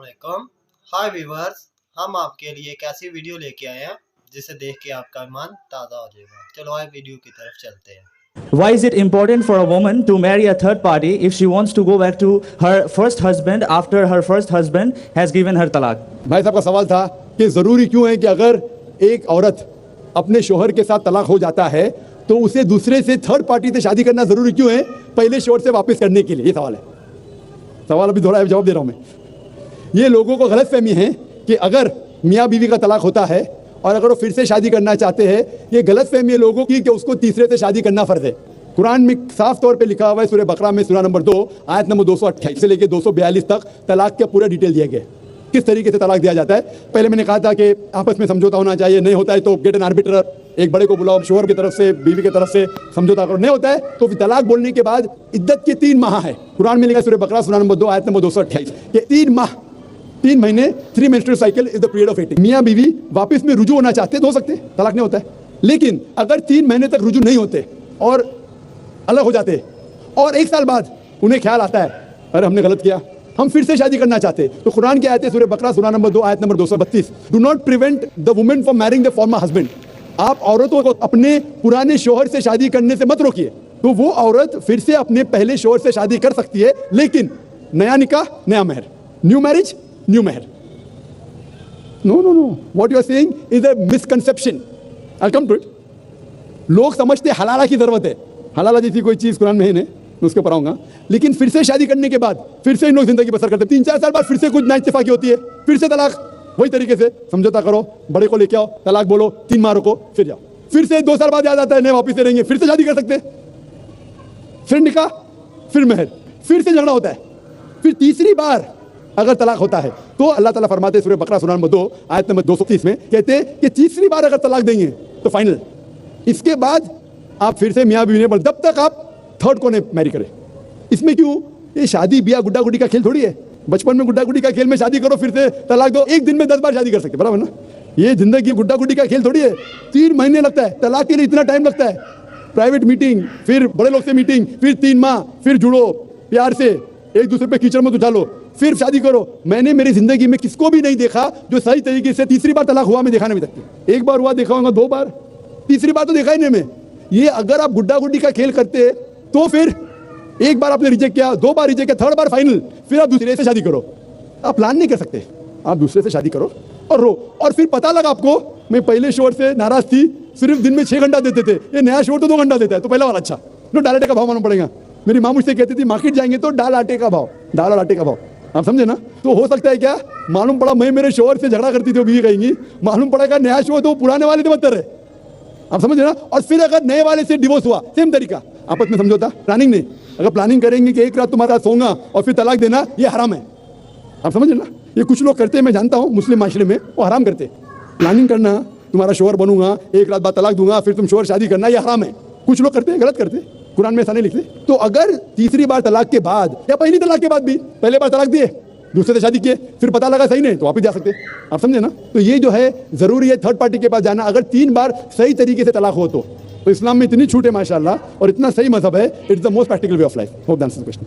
अस्सलामुअलैकुम। हाय व्यूवर्स, हम आपके लिए एक ऐसी वीडियो लेके आए हैं जिसे देख के आपका ईमान ताज़ा हो जाएगा। चलो आए वीडियो की तरफ चलते हैं। Why is it important for a woman to marry a third party if she wants to go back to her first husband after her first husband has given her talaq? भाई साहब का सवाल था कि ज़रूरी क्यों है कि अगर एक औरत अपने शोहर के साथ तलाक हो जाता है तो उसे दूसरे से थर्ड पार्टी से शादी करना ज़रूरी क्यों है पहले शोहर से वापस करने के लिए। ये सवाल है। सवाल अभी दोहरा जवाब दे रहा हूँ मैं। ये लोगों को गलतफहमी है कि अगर मियाँ बीवी का तलाक होता है और अगर वो फिर से शादी करना चाहते हैं, ये गलतफहमी है लोगों की कि उसको तीसरे से शादी करना फ़र्ज है। कुरान में साफ तौर पे लिखा हुआ है, सूरह बकरा में सूरा नंबर 2 आयत नंबर 228 से लेकर 242 तक तलाक के पूरा डिटेल दिया गया किस तरीके से तलाक दिया जाता है। पहले मैंने कहा था कि आपस में समझौता होना चाहिए, नहीं होता है तो गेट एन आर्बिटर, एक बड़े को बुलाओ, शोहर की तरफ से बीवी की तरफ से समझौता करो, नहीं होता है तो फिर तलाक बोलने के बाद इद्दत के 3 माह है। कुरान में लिखा सूरह बकरा सूरा नंबर 2 आयत नंबर 228 कि 3 महीने 3 menstrual cycle is the period of waiting. मियाँ बीवी वापस में रुजू होना चाहते तो हो सकते, तलाक नहीं होता है। लेकिन अगर 3 महीने तक रुजू नहीं होते और अलग हो जाते और 1 साल बाद उन्हें ख्याल आता है अरे हमने गलत किया, हम फिर से शादी करना चाहते, तो कुरान की आयत है सूरह बकरा सूरा नंबर 2 आयत number 232, do not prevent the women from marrying the former husband. आप औरतों को अपने पुराने शोहर से शादी करने से मत रोकिए। तो वो औरत फिर से अपने पहले शोहर से शादी कर सकती है, लेकिन नया निकाह नया महर, न्यू मैरिज न्यू महर। No no no, what you are saying is a misconception. I come to it. लोग समझते हलाला की जरूरत है, हलाला जैसी कोई चीज कुरान में है नहीं, उसके ऊपर आऊंगा। लेकिन फिर से शादी करने के बाद फिर से इन लोग जिंदगी बसर करते, 3-4 साल बाद फिर से कुछ नाइतफाकी होती है, फिर से तलाक। वही तरीके से समझौता करो, बड़े को लेके आओ, तलाक बोलो, 3 माह रुको, फिर जाओ, फिर से 2 साल बाद याद आता है नहीं वापिस से रहेंगे, फिर से शादी कर सकते, फिर निकाह, फिर महर, फिर से झगड़ा होता है। फिर तीसरी बार अगर तलाक होता है तो अल्लाह ताला फरमाते सूरह बकरा सूरा नंबर 2 आयत नंबर 230 में कहते हैं कि तीसरी बार अगर तलाक देंगे तो फाइनल। इसके बाद आप फिर से मियाँ बीवी ने, जब तक आप थर्ड को नहीं मैरी करें। इसमें क्यों? ये शादी ब्याह गुड्डा गुड्डी का खेल थोड़ी है। बचपन में गुड्डा गुड्डी का खेल में शादी करो फिर से तलाक दो, एक दिन में 10 बार शादी कर सकते, बराबर ना? ये जिंदगी गुड्डा गुड्डी का खेल थोड़ी है। 3 महीने लगता है तलाक के लिए, इतना टाइम लगता है। प्राइवेट मीटिंग, फिर बड़े लोग से मीटिंग, फिर 3 माह, फिर जुड़ो प्यार से, एक दूसरे पे कीचड़ मत उठा लो, फिर शादी करो। मैंने मेरी जिंदगी में किसको भी नहीं देखा जो सही तरीके से तीसरी बार तलाक हुआ मैं देखा नहीं तक। 1 बार हुआ देखा होगा, 2 बार, तीसरी बार तो देखा ही नहीं मैं। ये अगर आप गुड्डा गुड्डी का खेल करते तो फिर 1 बार आपने रिजेक्ट किया, 2 बार रिजेक्ट किया, 3rd बार फाइनल, फिर आप दूसरे से शादी करो। आप प्लान नहीं कर सकते, आप दूसरे से शादी करो और रो। और फिर पता लगा आपको मैं पहले शोहर से नाराज थी, सिर्फ दिन में 6 घंटा देते थे, ये नया शोहर तो 2 घंटा देता है, तो पहला वाला अच्छा। तो दाल आटे का भाव मालूम पड़ेगा। मेरी माँ मुझसे कहती थी मार्केट जाएंगे तो दाल आटे का भाव, दाल और आटे का भाव, आप समझे ना? तो हो सकता है क्या मालूम पड़ा मैं मेरे शोहर से झगड़ा करती थी, वो बीवी कहेंगी, मालूम पड़ेगा नया शोहर तो पुराने वाले से बदतर है, आप समझे ना? और फिर अगर नए वाले से डिवोर्स हुआ, सेम तरीका, आपस में समझौता, प्लानिंग नहीं। अगर प्लानिंग करेंगे कि एक रात तुम्हारे साथ सोऊंगा और फिर तलाक देना, ये हराम है, आप समझे ना? ये कुछ लोग करते हैं, मैं जानता हूँ मुस्लिम माशरे में, वो हराम करते। प्लानिंग करना, तुम्हारा शोहर बनूंगा, एक रात बाद तलाक दूंगा, फिर तुम शोहर शादी करना, ये हराम है। कुछ लोग करते हैं, गलत करते हैं, कुरान में ऐसा नहीं लिखते। तो अगर तीसरी बार तलाक के बाद या पहली तलाक के बाद भी, पहले बार तलाक दिए, दूसरे से शादी किए, फिर पता लगा सही नहीं तो वापस जा सकते, आप समझे ना? तो ये जो है जरूरी है थर्ड पार्टी के पास जाना, अगर 3 बार सही तरीके से तलाक हो तो इस्लाम में इतनी छूट है माशाल्लाह, और इतना सही मजहब है, it's the most practical way of life. Hope that's the question.